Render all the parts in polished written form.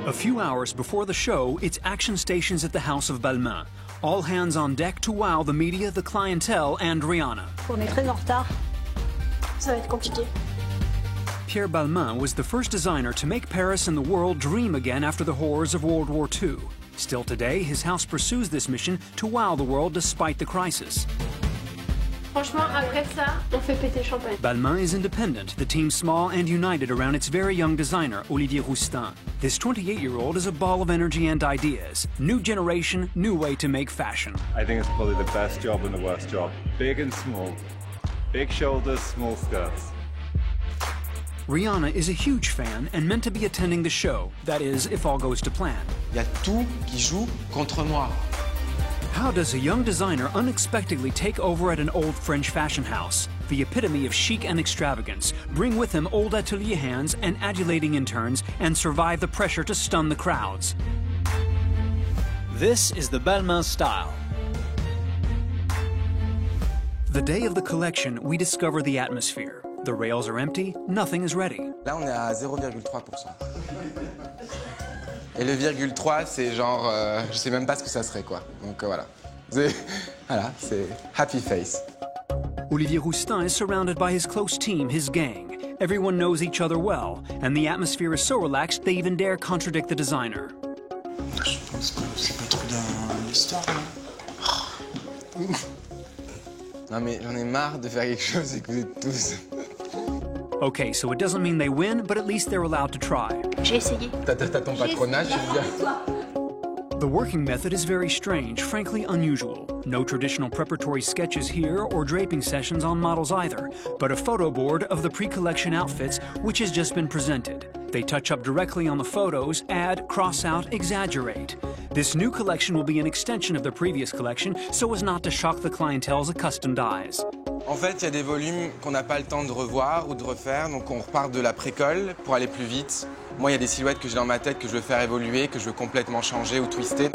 A few hours before the show, it's action stations at the House of Balmain. All hands on deck to wow the media, the clientele, and Rihanna. On est très en retard. Ça va être compliqué. Pierre Balmain was the first designer to make Paris and the world dream again after the horrors of World War II. Still today, his house pursues this mission to wow the world despite the crisis. Franchement, après ça, on fait péter champagne. Balmain is independent, the team small and united around its very young designer, Olivier Rousteing. This 28-year-old is a ball of energy and ideas. New generation, new way to make fashion. I think it's probably the best job and the worst job. Big and small. Big shoulders, small skirts. Rihanna is a huge fan and meant to be attending the show. That is, if all goes to plan. Il y a tout qui joue contre moi. How does a young designer unexpectedly take over at an old French fashion house, the epitome of chic and extravagance, bring with him old atelier hands and adulating interns, and survive the pressure to stun the crowds? This is the Balmain style. The day of the collection, we discover the atmosphere. The rails are empty, nothing is ready. Là, on est à 0,3%. Et le virgule 3, c'est genre, je sais même pas ce que ça serait, quoi. Donc voilà. Voilà, c'est happy face. Olivier Rousteing is surrounded by his close team, his gang. Everyone knows each other well, and the atmosphere is so relaxed they even dare contradict the designer. Je pense que c'est pas trop dans l'histoire, non? Non mais j'en ai marre de faire quelque chose et que vous êtes tous... Okay, so it doesn't mean they win, but at least they're allowed to try. J'ai essayé. T'as ton patronage, je veux dire. The working method is very strange, frankly unusual. No traditional preparatory sketches here or draping sessions on models either, but a photo board of the pre-collection outfits which has just been presented. They touch up directly on the photos, add, cross out, exaggerate. This new collection will be an extension of the previous collection so as not to shock the clientele's accustomed eyes. En fait, il y a des volumes qu'on n'a pas le temps de revoir ou de refaire, donc on repart de la précolle pour aller plus vite. Moi, il y a des silhouettes que j'ai dans ma tête que je veux faire évoluer, que je veux complètement changer ou twister.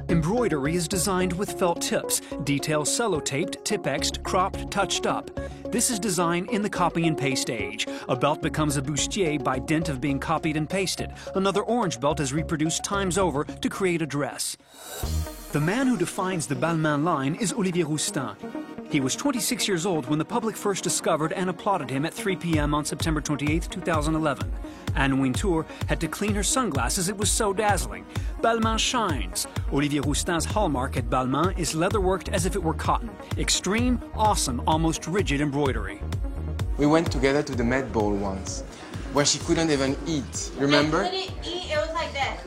Embroidery is designed with felt tips, details cellotaped, Tipp-X'd, cropped, touched up. This is design in the copy and paste age. A belt becomes a bustier by dint of being copied and pasted. Another orange belt is reproduced times over to create a dress. The man who defines the Balmain line is Olivier Rousteing. He was 26 years old when the public first discovered and applauded him at 3 p.m. on September 28, 2011. Anne Wintour had to clean her sunglasses, it was so dazzling. Balmain shines. Olivier Rousteing's hallmark at Balmain is leatherworked as if it were cotton. Extreme, awesome, almost rigid embroidery. We went together to the Met Ball once, where she couldn't even eat. Remember? I couldn't eat, it was like that.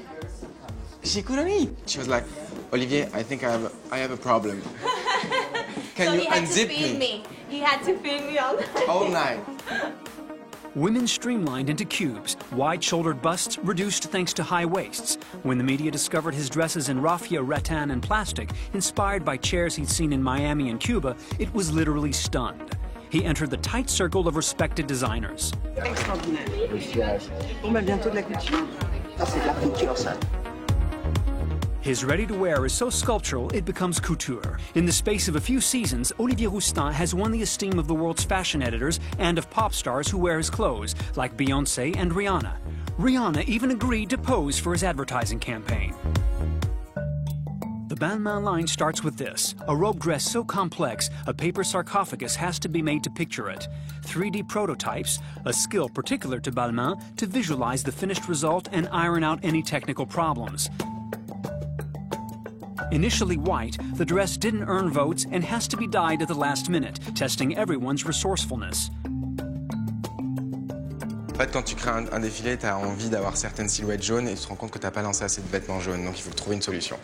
She couldn't eat. She was like, Olivier, I think I have a problem. Can you unzip me? He had to feed me all night. All night. Women streamlined into cubes, wide-shouldered busts reduced thanks to high waists. When the media discovered his dresses in raffia, rattan, and plastic, inspired by chairs he'd seen in Miami and Cuba, it was literally stunned. He entered the tight circle of respected designers. Extraordinaire. Bon, bah bientôt de la couture. Ça, c'est de la couture, ça. His ready-to-wear is so sculptural, it becomes couture. In the space of a few seasons, Olivier Rousteing has won the esteem of the world's fashion editors and of pop stars who wear his clothes, like Beyoncé and Rihanna. Rihanna even agreed to pose for his advertising campaign. The Balmain line starts with this, a robe dress so complex, a paper sarcophagus has to be made to picture it. 3D prototypes, a skill particular to Balmain to visualize the finished result and iron out any technical problems. Initially white, the dress didn't earn votes and has to be dyed at the last minute, testing everyone's resourcefulness. En fait, quand tu crées un défilé, tu as envie d'avoir certaines silhouettes jaunes et tu te rends compte que tu n'as pas lancé assez de vêtements jaunes, donc il faut trouver une solution.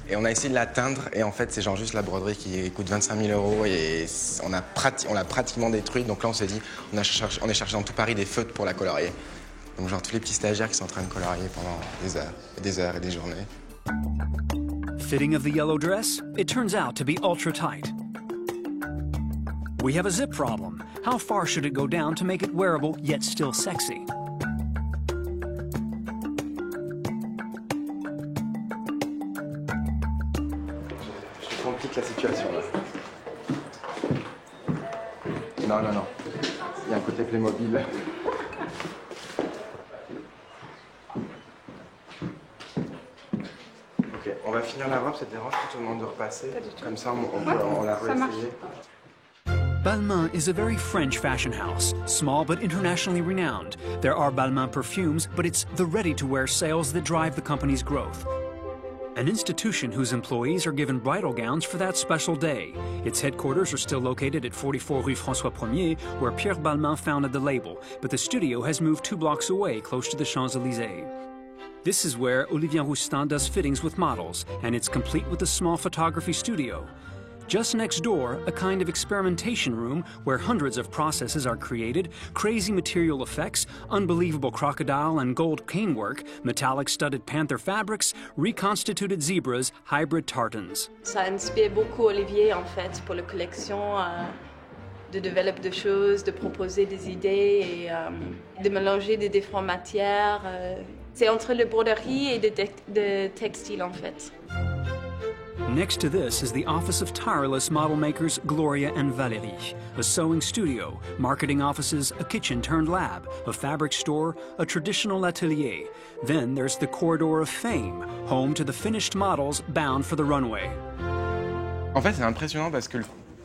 Et on a essayé de l'atteindre et en fait, c'est genre juste la broderie qui coûte 25 000 € et on l'a pratiquement détruite. Donc là, on s'est dit, on est cherché dans tout Paris des feutres pour la colorier. Donc genre tous les petits stagiaires qui sont en train de colorier pendant des heures et des heures et des journées. Fitting of the yellow dress? It turns out to be ultra tight. We have a zip problem. How far should it go down to make it wearable yet still sexy? Je complique la situation là. Non. Il y a un côté Playmobil. On va finir la robe, ça te dérange si je te demande de repasser? Comme ça, on la réessayer. Balmain is a very French fashion house, small but internationally renowned. There are Balmain perfumes, but it's the ready-to-wear sales that drive the company's growth. An institution whose employees are given bridal gowns for that special day. Its headquarters are still located at 44 Rue François 1er, where Pierre Balmain founded the label, but the studio has moved 2 blocks away, close to the Champs-Élysées. This is where Olivier Rousteing does fittings with models, and it's complete with a small photography studio. Just next door, a kind of experimentation room where hundreds of processes are created, crazy material effects, unbelievable crocodile and gold canework, metallic studded panther fabrics, reconstituted zebras, hybrid tartans. Ça inspire beaucoup Olivier en fait pour la collection, de développer des choses, de proposer des idées et de mélanger des différentes matières. C'est entre la broderie et de textile en fait. Next to this is the office of tireless model makers Gloria and Valérie, a sewing studio, marketing offices, a kitchen-turned-lab, a fabric store, a traditional atelier. Then there's the corridor of fame, home to the finished models bound for the runway. En fait, c'est impressionnant parce que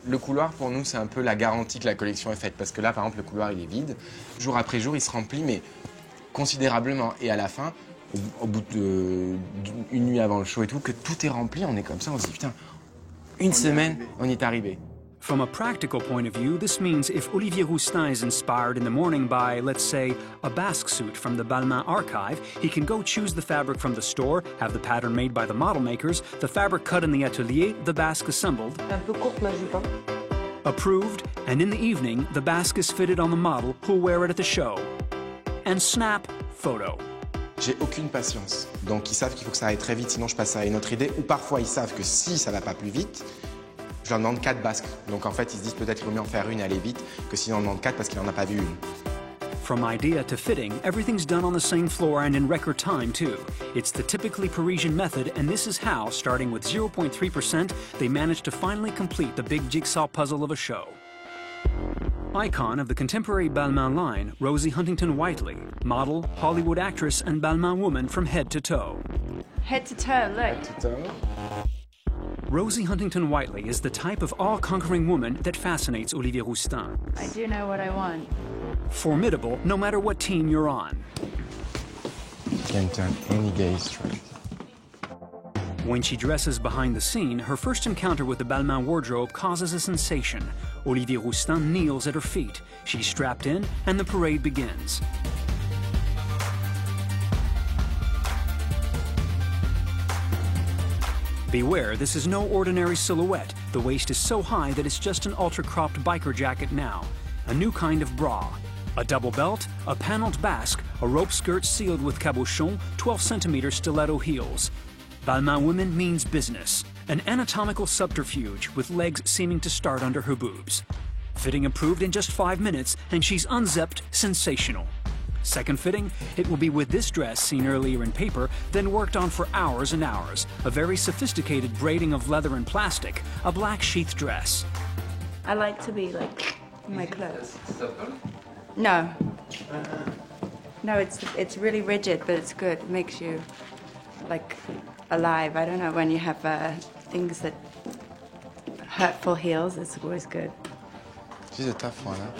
le couloir, pour nous, c'est un peu la garantie que la collection est faite. Parce que là, par exemple, le couloir, il est vide. Jour après jour, il se remplit, mais considérablement. Et à la fin, au bout d'une nuit avant le show et tout, que tout est rempli, on est comme ça, on se dit putain, une semaine, on y est arrivé. From a practical point of view, this means if Olivier Rousteing is inspired in the morning by, let's say, a basque suit from the Balmain archive, he can go choose the fabric from the store, have the pattern made by the model makers, the fabric cut in the atelier, the basque assembled. Un peu courte ma jupe, hein. Approved, and in the evening, the basque is fitted on the model who'll wear it at the show. And snap, photo. J'ai aucune patience. Donc ils savent qu'il faut que ça aille très vite, sinon je passe à une autre idée. Ou parfois ils savent que si ça va pas plus vite, je leur demande 4 basques. Donc en fait ils se disent peut-être qu'il vaut mieux en faire une et aller vite que si on en demande 4 parce qu'il n'en a pas vu une. From idea to fitting, everything's done on the same floor and in record time, too. It's the typically Parisian method, and this is how, starting with 0.3%, they managed to finally complete the big jigsaw puzzle of a show. Icon of the contemporary Balmain line, Rosie Huntington-Whiteley, model, Hollywood actress, and Balmain woman from head to toe. Head to toe, look. Rosie Huntington-Whiteley is the type of all-conquering woman that fascinates Olivier Rousteing. I do know what I want. Formidable no matter what team you're on. Can turn any gaze straight. When she dresses behind the scene, her first encounter with the Balmain wardrobe causes a sensation. Olivier Rousteing kneels at her feet. She's strapped in, and the parade begins. Beware, this is no ordinary silhouette. The waist is so high that it's just an ultra-cropped biker jacket now. A new kind of bra. A double belt, a paneled basque, a rope skirt sealed with cabochon, 12-centimeter stiletto heels. Balmain women means business. An anatomical subterfuge with legs seeming to start under her boobs. Fitting approved in just 5 minutes, and she's unzipped sensational. Second fitting, it will be with this dress seen earlier in paper, then worked on for hours and hours. A very sophisticated braiding of leather and plastic, a black sheath dress. I like to be like in my clothes. No. No, it's really rigid, but it's good. It makes you like alive. I don't know, when you have things that hurtful heels, it's always good. She's a tough one, huh?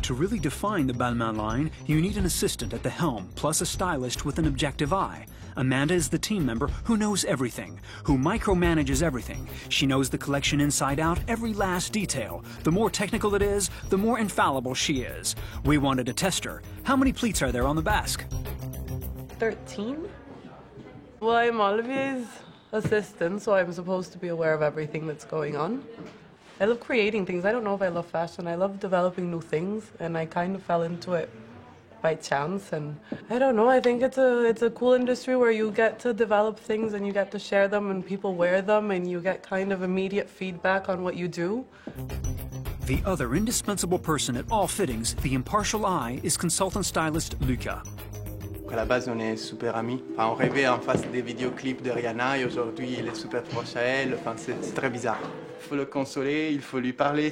To really define the Balmain line, you need an assistant at the helm, plus a stylist with an objective eye. Amanda is the team member who knows everything, who micromanages everything. She knows the collection inside out, every last detail. The more technical it is, the more infallible she is. We wanted to test her. How many pleats are there on the basque? 13. Well, I'm Olivier's assistant, so I'm supposed to be aware of everything that's going on. I love creating things. I don't know if I love fashion. I love developing new things, and I kind of fell into it by chance. And I don't know, I think it's a cool industry where you get to develop things and you get to share them and people wear them and you get kind of immediate feedback on what you do. The other indispensable person at all fittings, the impartial eye, is consultant stylist Luca. À la base, on est super amis. Enfin, on rêvait en face des vidéoclips de Rihanna et aujourd'hui, il est super proche à elle. Enfin, c'est très bizarre. faut le consoler, il faut lui parler.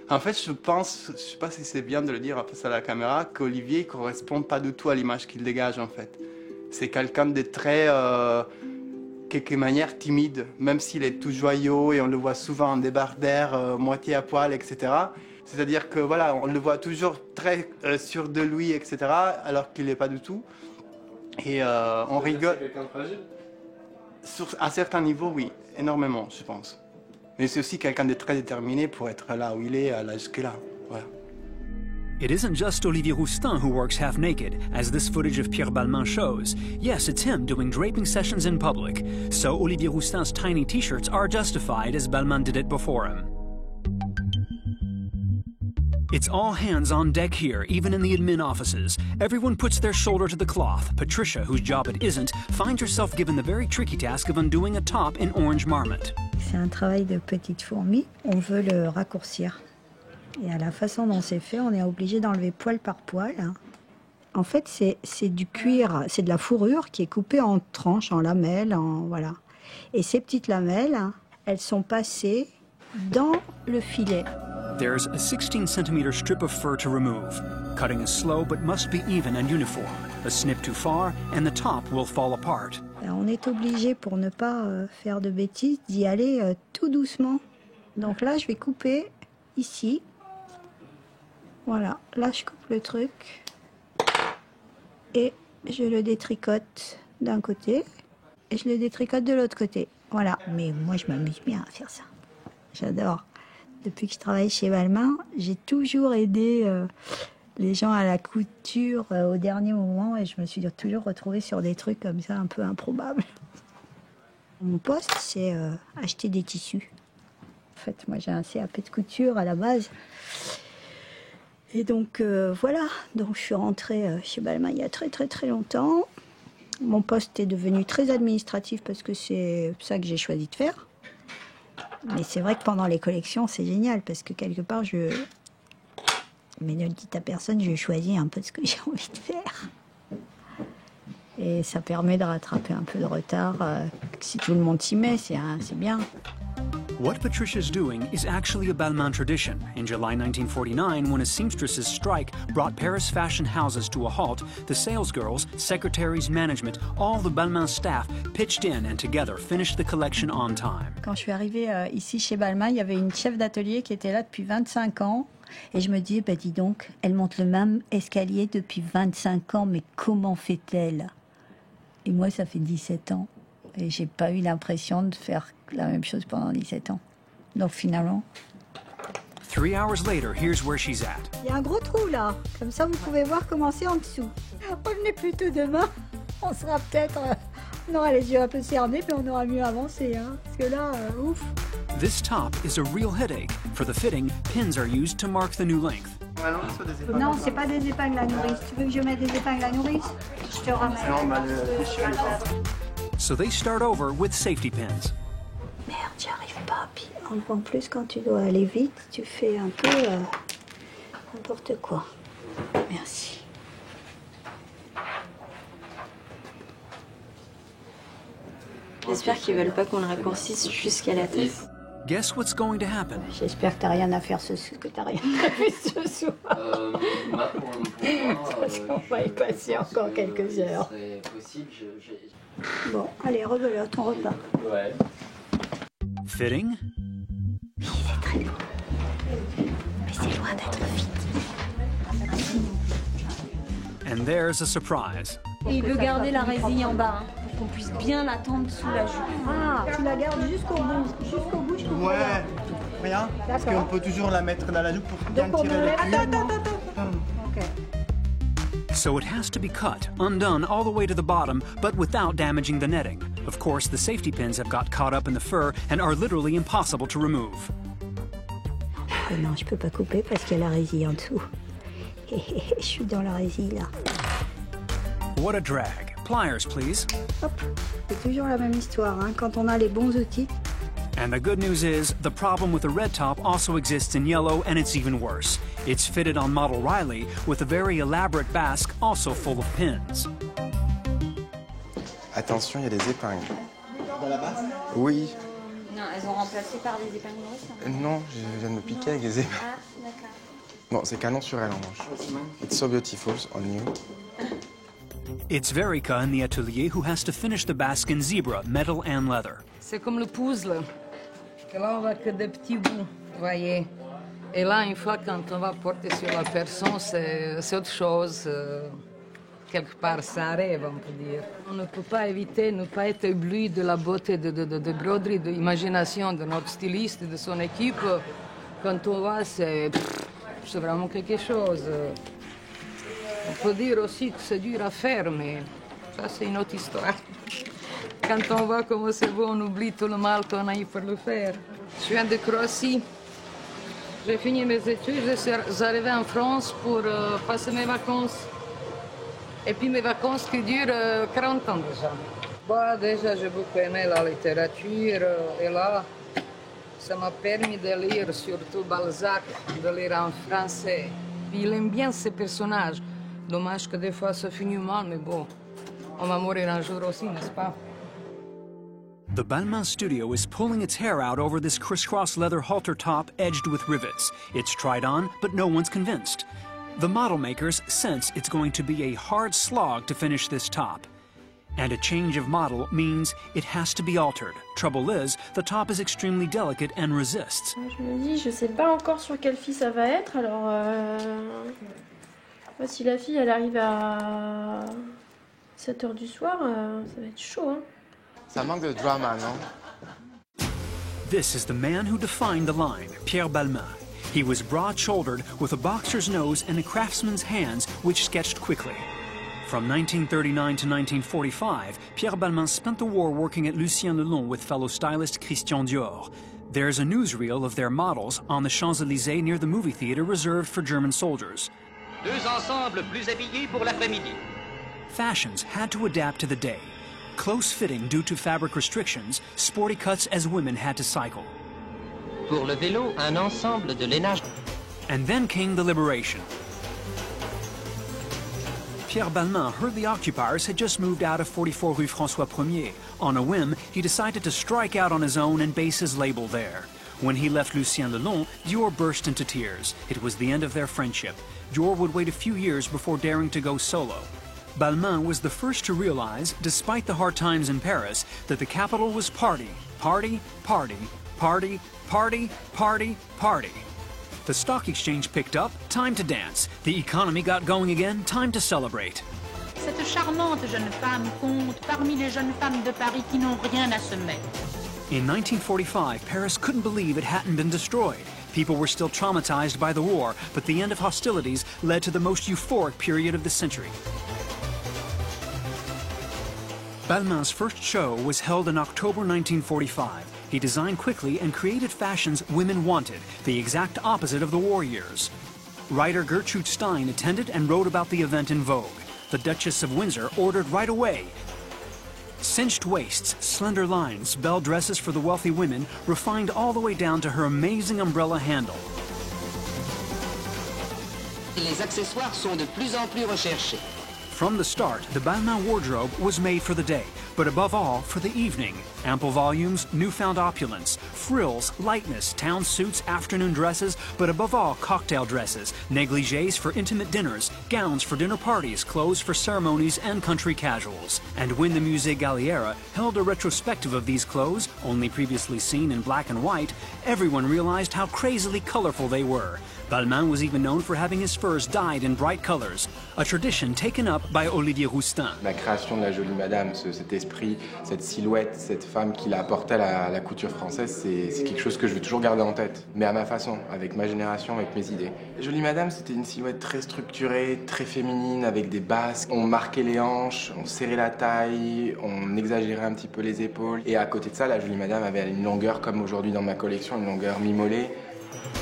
En fait, je sais pas si c'est bien de le dire face à la caméra, qu'Olivier ne correspond pas du tout à l'image qu'il dégage en fait. C'est quelqu'un de très, quelque manière timide, même s'il est tout joyeux et on le voit souvent en débardeur, moitié à poil, etc. C'est-à-dire que voilà, on le voit toujours très sûr de lui, etc. Alors qu'il n'est pas du tout. Et on rigole. C'est quelqu'un de fragile ? À certains niveaux, oui, énormément, je pense. Mais c'est aussi quelqu'un de très déterminé pour être là où il est, à l'âge qu'il a. Voilà. It isn't just Olivier Rousteing who works half naked, as this footage of Pierre Balmain shows. Yes, it's him doing draping sessions in public. So Olivier Rousteing's tiny t-shirts are justified as Balmain did it before him. It's all hands on deck here, even in the admin offices. Everyone puts their shoulder to the cloth. Patricia, whose job it isn't, finds herself given the very tricky task of undoing a top in orange marmot. C'est un travail de petite fourmi. On veut le raccourcir. Et à la façon dont c'est fait, on est obligé d'enlever poil par poil. En fait, c'est du cuir, c'est de la fourrure qui est coupée en tranches, en lamelles, voilà. Et ces petites lamelles, elles sont passées dans le filet. There's a 16-centimeter strip of fur to remove. Cutting is slow but must be even and uniform. A snip too far and the top will fall apart. On est obligé, pour ne pas faire de bêtises, d'y aller tout doucement. Donc là, je vais couper ici. Voilà, là je coupe le truc. Et je le détricote d'un côté. Et je le détricote de l'autre côté. Voilà, mais moi je m'amuse bien à faire ça. J'adore. Depuis que je travaille chez Balmain, j'ai toujours aidé les gens à la couture au dernier moment et je me suis toujours retrouvée sur des trucs comme ça un peu improbables. Mon poste, c'est acheter des tissus. En fait, moi j'ai un CAP de couture à la base. Et donc voilà, donc je suis rentrée chez Balmain il y a très très très longtemps. Mon poste est devenu très administratif parce que c'est ça que j'ai choisi de faire. Mais c'est vrai que pendant les collections, c'est génial parce que quelque part, mais ne le dites à personne, je choisis un peu ce que j'ai envie de faire. Et ça permet de rattraper un peu de retard. Si tout le monde s'y met, c'est bien. What Patricia's doing is actually a Balmain tradition. In July 1949, when a seamstress's strike brought Paris fashion houses to a halt, the salesgirls, secretaries, management, all the Balmain staff pitched in and together finished the collection on time. Quand je suis arrivée ici chez Balmain, il y avait une chef d'atelier qui était là depuis 25 ans. Et je me dis, bah dis donc, elle monte le même escalier depuis 25 ans, mais comment fait-elle? Et moi, ça fait 17 ans. Et j'ai pas eu l'impression de faire la même chose pendant 17 ans. Donc finalement... 3 hours later, here's where she's at. Il y a un gros trou là. Comme ça, vous pouvez voir comment c'est en dessous. Revenez plutôt demain. On sera peut-être... on aura les yeux un peu cernés, mais on aura mieux avancé. Hein. Parce que là, ouf. This top is a real headache. For the fitting, pins are used to mark the new length. Non, c'est pas des épingles à nourrice. Tu veux que je mette des épingles à nourrice? Je te ramène. So they start over with safety pins. Merde, j'y arrive pas. Puis en plus, quand tu dois aller vite, tu fais un peu n'importe quoi. Merci. J'espère qu'ils veulent pas qu'on le raccourcisse jusqu'à la tête. Guess what's going to happen? J'espère que t'as rien à faire que t'as rien à faire ce soir. Parce qu'on va y passer encore quelques heures. Bon, allez, rebelote, on repart. Ouais. Fitting? Il est très beau. Mais c'est loin d'être vite. And there's a surprise. Et il veut garder la résille en bas, pour qu'on puisse bien la tendre sous la jupe. Ah, tu la gardes jusqu'au bout, je trouve. Ouais, rien. Parce qu'on peut toujours la mettre dans la jupe pour bien tirer le cul. Attends. Ok. So it has to be cut, undone all the way to the bottom, but without damaging the netting. Of course, the safety pins have got caught up in the fur and are literally impossible to remove. Non, je peux pas couper parce qu'il y a la résille en dessous. Je suis dans la résille là. What a drag. Pliers, please. Hop, c'est toujours la même histoire, hein, quand on a les bons outils. And the good news is, the problem with the red top also exists in yellow, and it's even worse. It's fitted on model Riley with a very elaborate basque also full of pins. Attention, il y a des épingles. Dans la base? Oui. Non, elles ont remplacé par des épingles nourrices. Non, je viens de me piquer avec des épingles. Ah, d'accord. Bon, c'est canon sur elle en revanche. It's so beautiful on you. It's Verica in the atelier who has to finish the basque in zebra, metal and leather. C'est comme le puzzle. Que là, on voit que des petits bouts, voyez. Et là, une fois, quand on va porter sur la personne, c'est autre chose. Quelque part, c'est un rêve, on peut dire. On ne peut pas éviter de ne pas être ébloui de la beauté de broderie, de l'imagination de notre styliste, de son équipe. Quand on voit, c'est vraiment quelque chose. On peut dire aussi que c'est dur à faire, mais ça, c'est une autre histoire. Quand on voit comment c'est beau, on oublie tout le mal qu'on a eu pour le faire. Je viens de Croatie. J'ai fini mes études, je suis arrivée en France pour passer mes vacances. Et puis mes vacances qui durent 40 ans déjà. Bah, déjà, j'ai beaucoup aimé la littérature. Et là, ça m'a permis de lire surtout Balzac, de lire en français. Puis il aime bien ces personnages. Dommage que des fois ça finit mal, mais bon, on va mourir un jour aussi, n'est-ce pas? The Balmain studio is pulling its hair out over this crisscross leather halter top edged with rivets. It's tried on, but no one's convinced. The model makers sense it's going to be a hard slog to finish this top. And a change of model means it has to be altered. Trouble is, the top is extremely delicate and resists. Je me dis, je sais pas encore sur quelle fille ça va être, alors si la fille elle arrive à 7h du soir, ça va être chaud, hein. Ça manque de drama, non? This is the man who defined the line, Pierre Balmain. He was broad-shouldered with a boxer's nose and a craftsman's hands which sketched quickly. From 1939 to 1945, Pierre Balmain spent the war working at Lucien Lelon with fellow stylist Christian Dior. There's a newsreel of their models on the Champs-Élysées near the movie theater reserved for German soldiers. Deux ensembles plus habillés pour l'après-midi. Fashions had to adapt to the day. Close-fitting due to fabric restrictions, sporty cuts as women had to cycle. Pour le vélo, un ensemble de lainage. And then came the liberation. Pierre Balmain heard the occupiers had just moved out of 44 Rue François 1er. On a whim, he decided to strike out on his own and base his label there. When he left Lucien Lelon, Dior burst into tears. It was the end of their friendship. Dior would wait a few years before daring to go solo. Balmain was the first to realize, despite the hard times in Paris, that the capital was party, party, party, party, party, party, party. The stock exchange picked up, time to dance. The economy got going again, time to celebrate. Cette charmante jeune femme compte parmi les jeunes femmes de Paris qui n'ont rien à se mettre. In 1945, Paris couldn't believe it hadn't been destroyed. People were still traumatized by the war, but the end of hostilities led to the most euphoric period of the century. Balmain's first show was held in October 1945. He designed quickly and created fashions women wanted, the exact opposite of the war years. Writer Gertrude Stein attended and wrote about the event in Vogue. The Duchess of Windsor ordered right away. Cinched waists, slender lines, belle dresses for the wealthy women, refined all the way down to her amazing umbrella handle. Les accessoires sont de plus en plus recherchés. From the start, the Balmain wardrobe was made for the day, but above all, for the evening. Ample volumes, newfound opulence, frills, lightness, town suits, afternoon dresses, but above all, cocktail dresses, negligés for intimate dinners, gowns for dinner parties, clothes for ceremonies and country casuals. And when the Musée Galliera held a retrospective of these clothes, only previously seen in black and white, everyone realized how crazily colorful they were. Balmain was even known for having his furs dyed in bright colors, a tradition taken up by Olivier Roustin. La création de la jolie madame, cet esprit, cette silhouette, cette femme qui l'a apporté à la couture française, c'est quelque chose que je veux toujours garder en tête, mais à ma façon, avec ma génération, avec mes idées. La jolie madame, c'était une silhouette très structurée, très féminine, avec des basques. On marquait les hanches, on serrait la taille, on exagérait un petit peu les épaules. Et à côté de ça, la jolie madame avait une longueur, comme aujourd'hui dans ma collection, une longueur mi-mollet.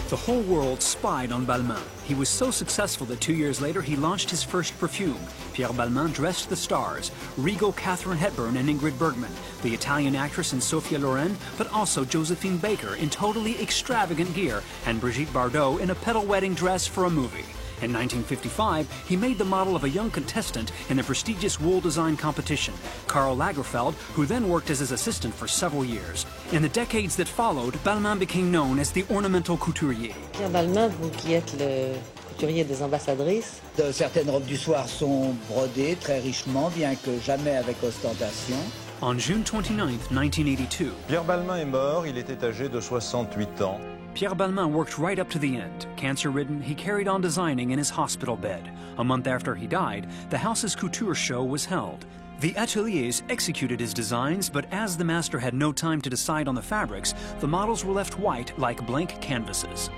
The whole world spied on Balmain. He was so successful that 2 years later he launched his first perfume. Pierre Balmain dressed the stars, regal Katharine Hepburn and Ingrid Bergman, the Italian actress and Sophia Loren, but also Josephine Baker in totally extravagant gear, and Brigitte Bardot in a petal wedding dress for a movie. In 1955, he made the model of a young contestant in the prestigious wool design competition, Karl Lagerfeld, who then worked as his assistant for several years. In the decades that followed, Balmain became known as the ornamental couturier. Pierre Balmain, vous qui êtes le couturier des ambassadrices. Certaines robes du soir sont brodées très richement, bien que jamais avec ostentation. On June 29, 1982, Pierre Balmain est mort, il était âgé de 68 ans. Pierre Balmain worked right up to the end. Cancer-ridden, he carried on designing in his hospital bed. A month after he died, the house's couture show was held. The ateliers executed his designs, but as the master had no time to decide on the fabrics, the models were left white like blank canvases.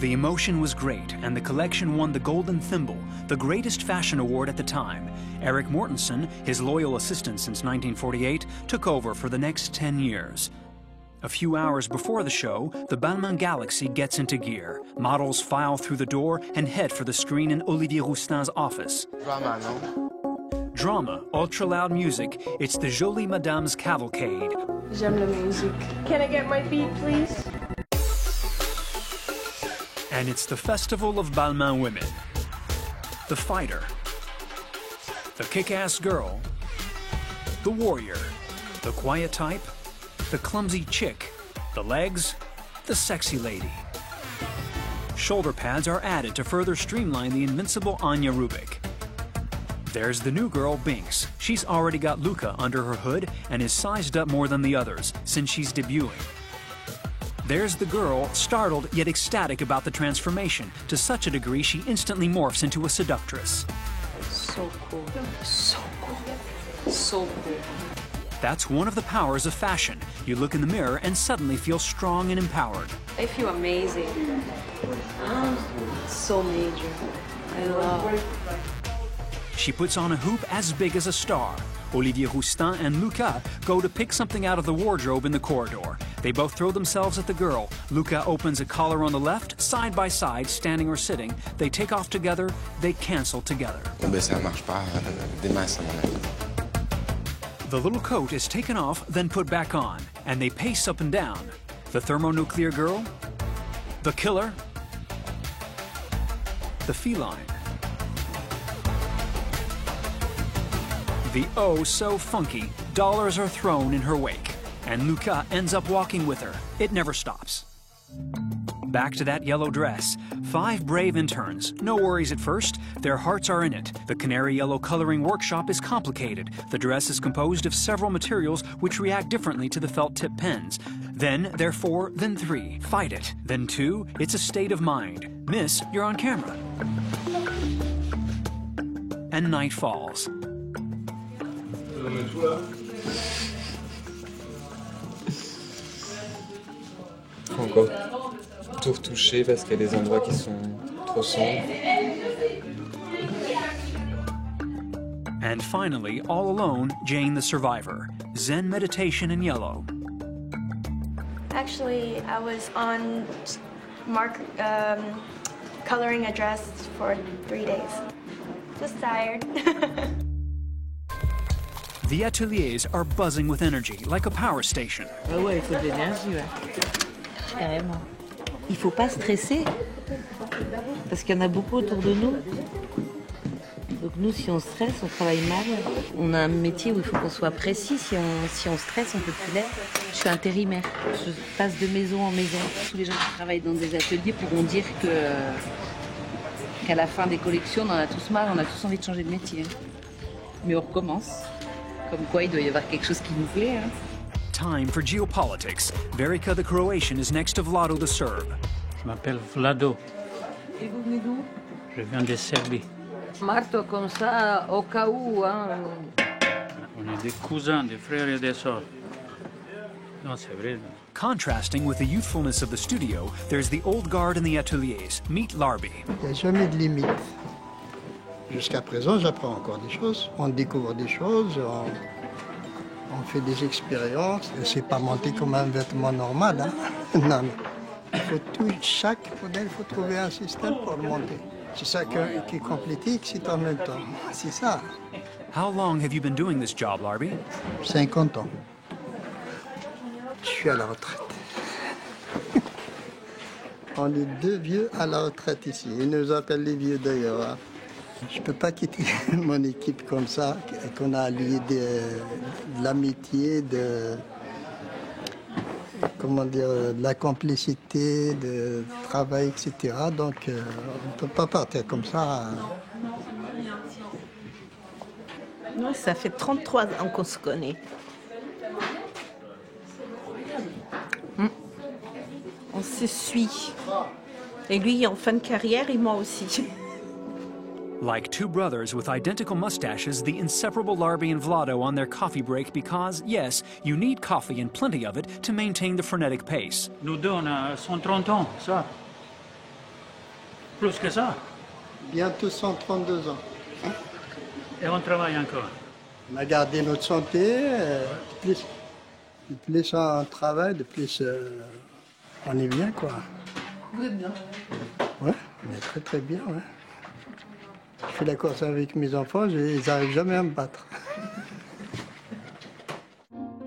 The emotion was great, and the collection won the Golden Thimble, the greatest fashion award at the time. Eric Mortensen, his loyal assistant since 1948, took over for the next 10 years. A few hours before the show, the Balmain Galaxy gets into gear. Models file through the door and head for the screen in Olivier Roustin's office. Drama, no? Drama, ultra-loud music, it's the Jolie Madame's cavalcade. J'aime la musique. Can I get my beat, please? And it's the festival of Balmain women. The fighter, the kick-ass girl, the warrior, the quiet type, the clumsy chick, the legs, the sexy lady. Shoulder pads are added to further streamline the invincible Anya Rubik. There's the new girl, Binks. She's already got Luca under her hood and is sized up more than the others since she's debuting. There's the girl, startled yet ecstatic about the transformation, to such a degree she instantly morphs into a seductress. So cool. So cool. So cool. That's one of the powers of fashion. You look in the mirror and suddenly feel strong and empowered. I feel amazing. So major. I love. She puts on a hoop as big as a star. Olivier Roustin and Luca go to pick something out of the wardrobe in the corridor. They both throw themselves at the girl. Luca opens a collar on the left, side by side, standing or sitting. They take off together, they cancel together. Ça marche pas des masses, à mon avis. The little coat is taken off, then put back on, and they pace up and down. The thermonuclear girl, the killer, the feline. The oh so funky dollars are thrown in her wake, and Luca ends up walking with her. It never stops. Back to that yellow dress. 5 brave interns. No worries at first. Their hearts are in it. The canary yellow coloring workshop is complicated. The dress is composed of several materials which react differently to the felt tip pens. Then there are 4, then 3. Fight it. Then 2. It's a state of mind. Miss, you're on camera. And night falls. Encore tout retouché parce qu'il y a des endroits qui sont trop sombres. And finally, all alone, Jane the survivor. Zen meditation in yellow. Actually, I was on coloring a dress for 3 days. Just tired. The ateliers are buzzing with energy, like a power station. Ah ouais, il faut de l'énergie, ouais. Carrément. Il faut pas stresser, parce qu'il y en a beaucoup autour de nous. Donc nous, si on stresse, on travaille mal. On a un métier où il faut qu'on soit précis. Si on stresse, on peut plus l'être. Je suis intérimaire. Je passe de maison en maison. Tous les gens qui travaillent dans des ateliers pourront dire qu'à la fin des collections, on en a tous marre, on a tous envie de changer de métier. Mais on recommence. Comme quoi, il doit y avoir quelque chose qui nous plaît. Hein. Time for geopolitics. Verica the Croatian is next to Vlado the Serb. Je m'appelle Vlado. Et vous venez d'où? Je viens de Serbie. Marteau comme ça, au cas où. Hein. On est des cousins, des frères et des sœurs. Non, c'est vrai. Contrasting with the youthfulness of the studio, there's the old guard in the ateliers. Meet Larbi. Il n'y a jamais de limite. Jusqu'à présent, j'apprends encore des choses. On découvre des choses, on fait des expériences. C'est pas monter comme un vêtement normal. Hein? Non, chaque modèle, il faut trouver un système pour le monter. C'est ça qui est compliqué, c'est en même temps. C'est ça. How long have you been doing this job, Larbi? 50 ans. Je suis à la retraite. On est deux vieux à la retraite ici. Ils nous appellent les vieux d'ailleurs. Hein. Je ne peux pas quitter mon équipe comme ça, qu'on a lié de l'amitié, de la complicité, de travail, etc. Donc on ne peut pas partir comme ça. Non, ça fait 33 ans qu'on se connaît. On se suit. Et lui, en fin de carrière, et moi aussi. Like two brothers with identical mustaches, the inseparable Larbi and Vlado on their coffee break because, yes, you need coffee and plenty of it to maintain the frenetic pace. Nous deux, on a 130 ans, ça. Plus que ça. Bientôt 132 ans. Et on travaille encore. On a gardé notre santé. Plus on travaille, de plus on est bien, quoi. Vous êtes bien? Ouais, on est très très bien, ouais. Je fais la course avec mes enfants, ils n'arrivent jamais à me battre.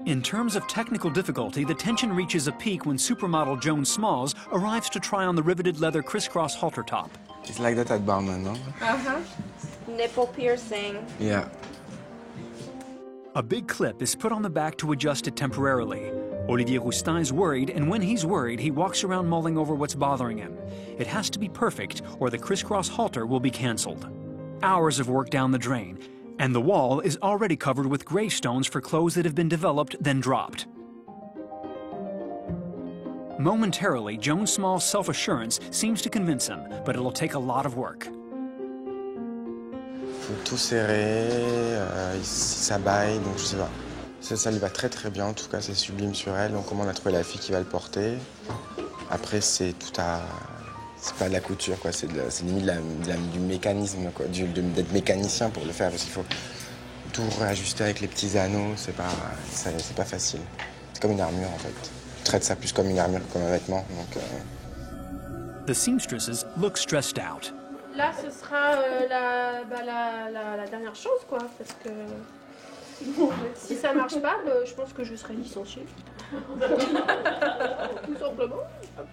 In terms of technical difficulty, the tension reaches a peak when supermodel Joan Smalls arrives to try on the riveted leather crisscross halter top. It's like that at Barman, no? Nipple piercing. Yeah. A big clip is put on the back to adjust it temporarily. Olivier Roustin is worried, and when he's worried, he walks around mulling over what's bothering him. It has to be perfect, or the crisscross halter will be cancelled. Hours of work down the drain, and the wall is already covered with gravestones for clothes that have been developed, then dropped. Momentarily, Joan Small's self-assurance seems to convince him, but it'll take a lot of work. Faut tout serrer, ça baille, donc je sais pas. Ça lui va très très bien, en tout cas c'est sublime sur elle, donc comment on a trouvé la fille qui va le porter. Après c'est tout à... c'est pas de la couture, quoi. C'est limite du mécanisme, quoi, d'être mécanicien pour le faire, parce qu'il faut tout réajuster avec les petits anneaux, c'est pas facile. C'est comme une armure en fait. Je traite ça plus comme une armure que comme un vêtement, donc... The seamstresses look stressed out. Là, ce sera la dernière chose, quoi, parce que si ça marche pas, je pense que je serai licenciée. Tout simplement.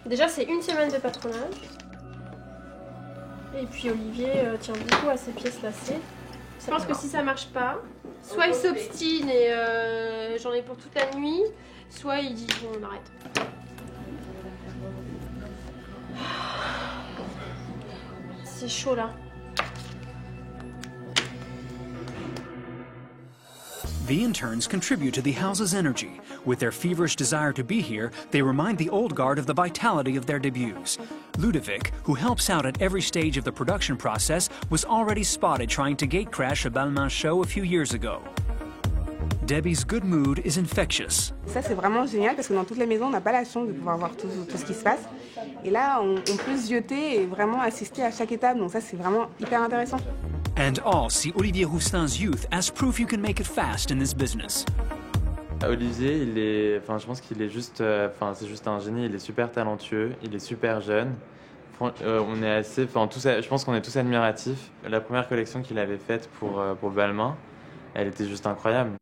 Déjà, c'est une semaine de patronage. Et puis Olivier tient beaucoup à ses pièces lacées. Je pense que si ça marche pas, soit il s'obstine et j'en ai pour toute la nuit, soit il dit bon, on arrête. C'est chaud là. The interns contribute to the house's energy. With their feverish desire to be here, they remind the old guard of the vitality of their debuts. Ludovic, who helps out at every stage of the production process, was already spotted trying to gatecrash a Balmain show a few years ago. Debbie's good mood is infectious. Ça, c'est vraiment génial parce que dans toutes les maisons, on n'a pas la chance de pouvoir voir tout ce qui se passe. Et là, on peut se jeter et vraiment assister à chaque étape. Donc ça, c'est vraiment hyper intéressant. And all see Olivier Roustin's youth as proof you can make it fast in this business. Olivier, je pense qu'il est juste, c'est juste un génie. Il est super talentueux, il est super jeune. On est assez, je pense qu'on est tous admiratifs. La première collection qu'il avait faite pour Balmain, elle était juste incroyable.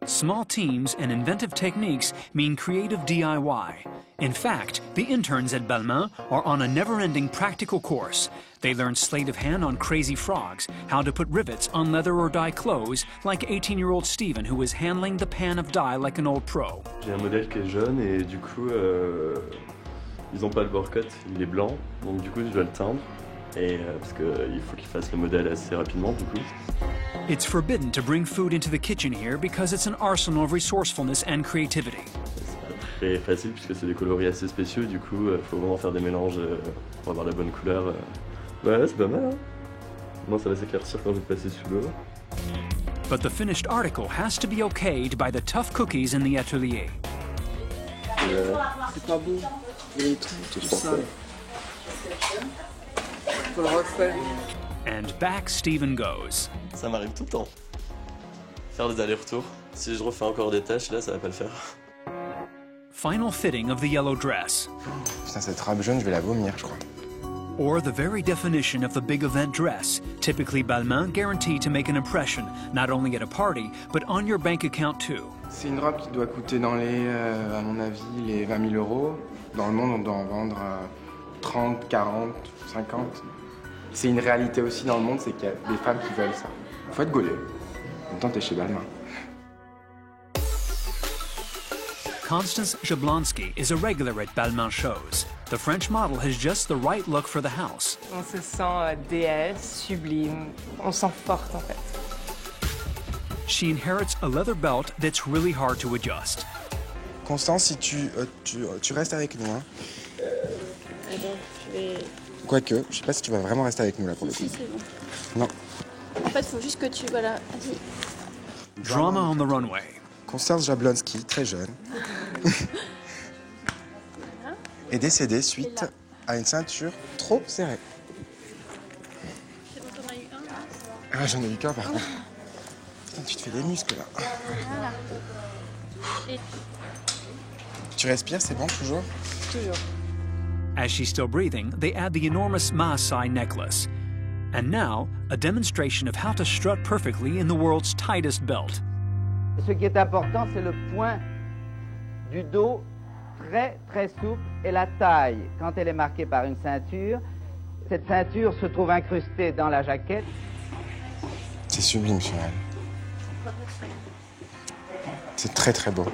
Small teams and inventive techniques mean creative DIY. In fact, the interns at Balmain are on a never-ending practical course. They learn sleight of hand on crazy frogs, how to put rivets on leather or dye clothes, like 18-year-old Steven, who is handling the pan of dye like an old pro. J'ai un modèle qui est jaune et du coup, ils n'ont pas le bord cut, il est blanc, donc du coup je dois le teindre. Et parce qu'il faut qu'il fasse le modèle assez rapidement du coup. It's forbidden to bring food into the kitchen here because it's an arsenal of resourcefulness and creativity. C'est pas très facile puisque c'est des coloris assez spéciaux, du coup il faut vraiment faire des mélanges pour avoir la bonne couleur. Ouais, c'est pas mal, hein. Moi ça va s'éclaircir quand je vais passer sous l'eau. But the finished article has to be okayed by the tough cookies in the atelier. C'est pas beau, il y a des trucs tout sales. Faut le refaire. And back Steven goes. Ça m'arrive tout le temps. Faire des allers-retours. Si je refais encore des tâches, là, ça va pas le faire. Final fitting of the yellow dress. Putain, cette robe jaune, je vais la vomir, je crois. or the very definition of the big event dress, typically Balmain guaranteed to make an impression, not only at a party, but on your bank account too. C'est une robe qui doit coûter dans les, à mon avis, les 20 000 euros. Dans le monde, on doit en vendre 30, 40, 50. C'est une réalité aussi dans le monde, c'est qu'il y a des femmes qui veulent ça. Il faut être gaulé. En même temps, t'es chez Balmain. Constance Jablonski is a regular at Balmain shows. The French model has just the right look for the house. On se sent déesse, sublime. On se sent forte en fait. She inherits a leather belt that's really hard to adjust. Constance, si tu restes avec nous, hein. Attends, je vais... Quoique, je sais pas si tu vas vraiment rester avec nous là pour le coup. Si, c'est bon. Non. En fait, il faut juste que tu... Voilà, vas-y. Drama on the runway. Constance Jablonski, très jeune, est décédée suite à une ceinture trop serrée. C'est bon, t'en as eu un? Ah, j'en ai eu qu'un par contre. Putain, tu te fais des muscles là. Voilà. Et... Tu respires, c'est bon toujours? Toujours. As she's still breathing, they add the enormous Maasai necklace. And now, a demonstration of how to strut perfectly in the world's tightest belt. Ce qui est important, c'est le point du dos très très souple et la taille. Quand elle est marquée par une ceinture, cette ceinture se trouve incrustée dans la jaquette. C'est sublime sur elle. C'est très très beau.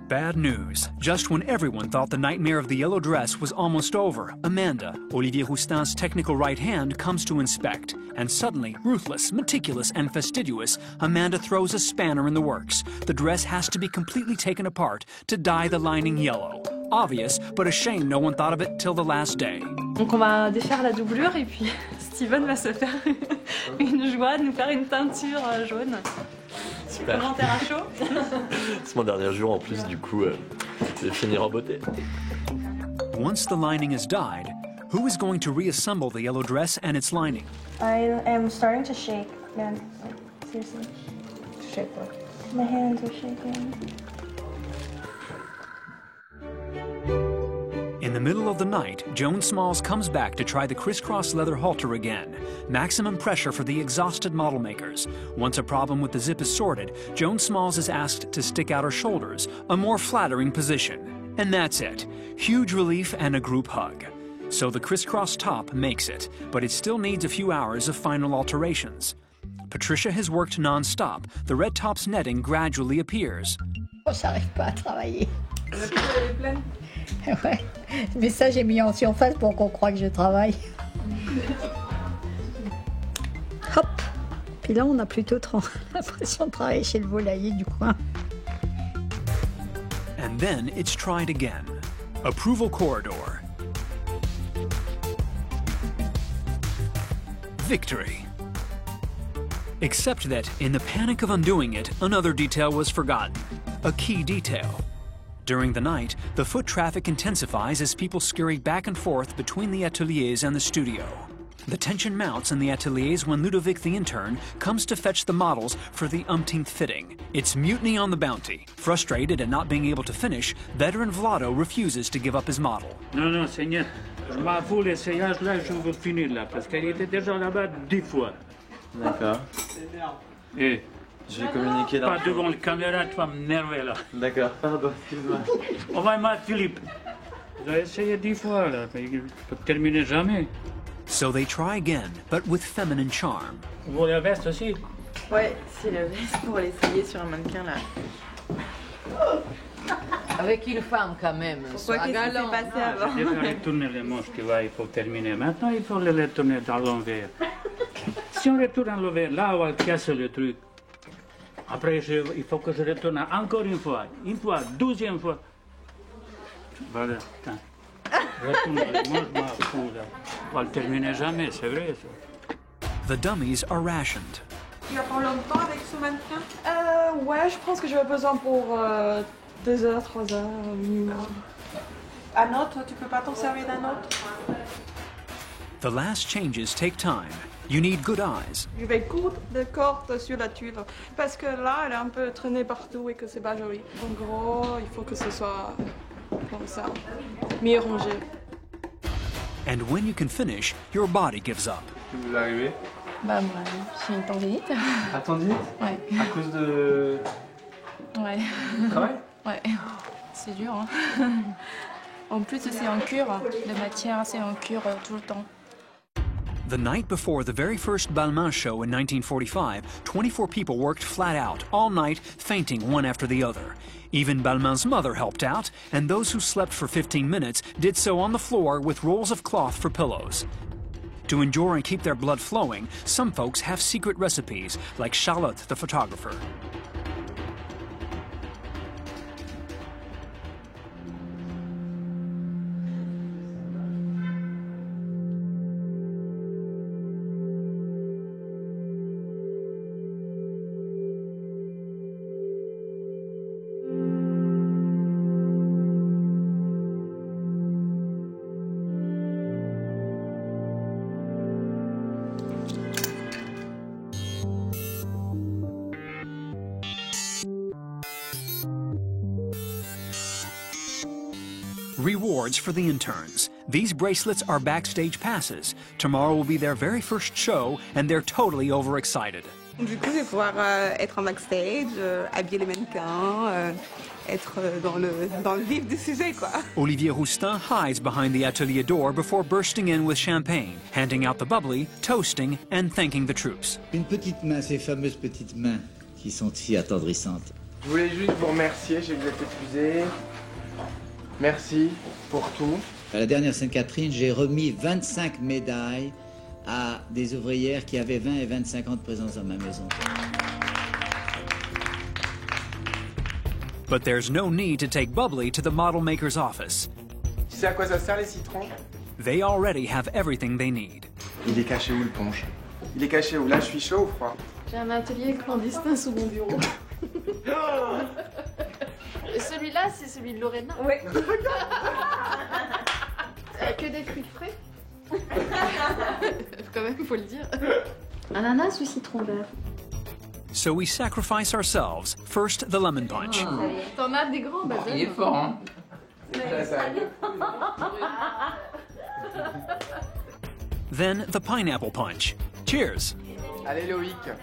Bad news. Just when everyone thought the nightmare of the yellow dress was almost over, Amanda, Olivier Roustin's technical right hand, comes to inspect. And suddenly, ruthless, meticulous, and fastidious, Amanda throws a spanner in the works. The dress has to be completely taken apart to dye the lining yellow. Obvious, but a shame no one thought of it till the last day. Donc on va défaire la doublure et puis Steven va se faire une joie de nous faire une teinture jaune. Super. Comment t'es à chaud? C'est mon dernier jour en plus, du coup, je vais finir en beauté. Once the lining is dyed, who is going to reassemble the yellow dress and its lining? I am starting to shake, man. Seriously. Shake what? My hands are shaking. In the middle of the night, Joan Smalls comes back to try the crisscross leather halter again. Maximum pressure for the exhausted model makers. Once a problem with the zip is sorted, Joan Smalls is asked to stick out her shoulders, a more flattering position. And that's it. Huge relief and a group hug. So the crisscross top makes it, but it still needs a few hours of final alterations. Patricia has worked non-stop. The red top's netting gradually appears. Oh, j'arrive pas à travailler. Ouais. Mais ça, j'ai mis en surface pour qu'on croie que je travaille. Hop. Puis là, on a plutôt l'impression de travailler chez le volailler du coin. And then it's tried again. Approval corridor. Victory. Except that, in the panic of undoing it, another detail was forgotten. A key detail. During the night, the foot traffic intensifies as people scurry back and forth between the ateliers and the studio. The tension mounts in the ateliers when Ludovic the intern comes to fetch the models for the umpteenth fitting. It's mutiny on the Bounty. Frustrated at not being able to finish, veteran Vlado refuses to give up his model. Non, non, Seigneur, je m'en fous, l'essayage là, je veux finir là, parce qu'elle était déjà là-bas 10 fois. D'accord. Et je vais communiquer pas devant la caméra, tu vas m'énerver là. D'accord, pardon, excuse-moi. On va mettre Philippe. J'ai essayé 10 fois là, mais je peux terminer jamais. So they try again, but with feminine charm. Vous voulez la veste aussi? Ouais, c'est la veste pour l'essayer sur un mannequin là. Avec une femme quand même. Pourquoi qu'est-ce qui s'est passé avant? Je vais tourner les manches, tu vois, il faut terminer. Maintenant, il faut les tourner dans l'envers. Si on retourne à l'envers, là, on va casser le truc. Après, il faut que je retourne encore une fois, 12e fois. Voilà, attends. Retourne les manches, je m'en fous, là. On va le terminer jamais, c'est vrai, ça. The dummies are rationed. Tu vas prendre longtemps avec ce mannequin? Ouais, je pense que j'aurai besoin pour 2 heures, 3 heures minimum. Un autre, tu peux pas t'en servir d'un autre? The last changes take time. You need good eyes. Je vais coudre des cordes sur la tuile parce que là, elle est un peu traînée partout et que c'est pas joli. En gros, il faut que ce soit comme ça, mieux rangé. And when you can finish, your body gives up. Vous arrivez? Bah moi, j'ai une tendinite. À tendinite? Ouais. À cause de... Ouais. Travail? Ouais. C'est dur, hein. En plus, c'est en cure. De matière, c'est en cure tout le temps. The night before the very first Balmain show in 1945, 24 people worked flat out, all night, fainting one after the other. Even Balmain's mother helped out, and those who slept for 15 minutes did so on the floor with rolls of cloth for pillows. To endure and keep their blood flowing, some folks have secret recipes, like Charlotte, the photographer. Rewards for the interns. These bracelets are backstage passes. Tomorrow will be their very first show, and they're totally overexcited. Du coup, je vais pouvoir être en backstage, habiller les mannequins, être dans le vif du sujet, quoi. Olivier Roustin hides behind the atelier door before bursting in with champagne, handing out the bubbly, toasting, and thanking the troops. Une petite main, ces fameuses petites mains qui sont si attendrissantes. Je voulais juste vous remercier, j'ai vous êtes épuisé. Merci pour tout. À la dernière Sainte-Catherine, j'ai remis 25 médailles à des ouvrières qui avaient 20 et 25 ans de présence dans ma maison. But there's no need to take Bubbly to the model maker's office. Tu sais à quoi ça sert les citrons? They already have everything they need. Il est caché où le punch? Il est caché où? Là, je suis chaud ou froid? J'ai un atelier clandestin sous mon bureau. Celui-là, c'est celui de Lorena. Oui. Que des fruits frais. Quand même, faut le dire. Ananas ou citron vert? So we sacrifice ourselves. First, the lemon punch. T'en as des grands, bah donne. Il est fort, hein? Then the pineapple punch. Cheers. Allez, Loïc.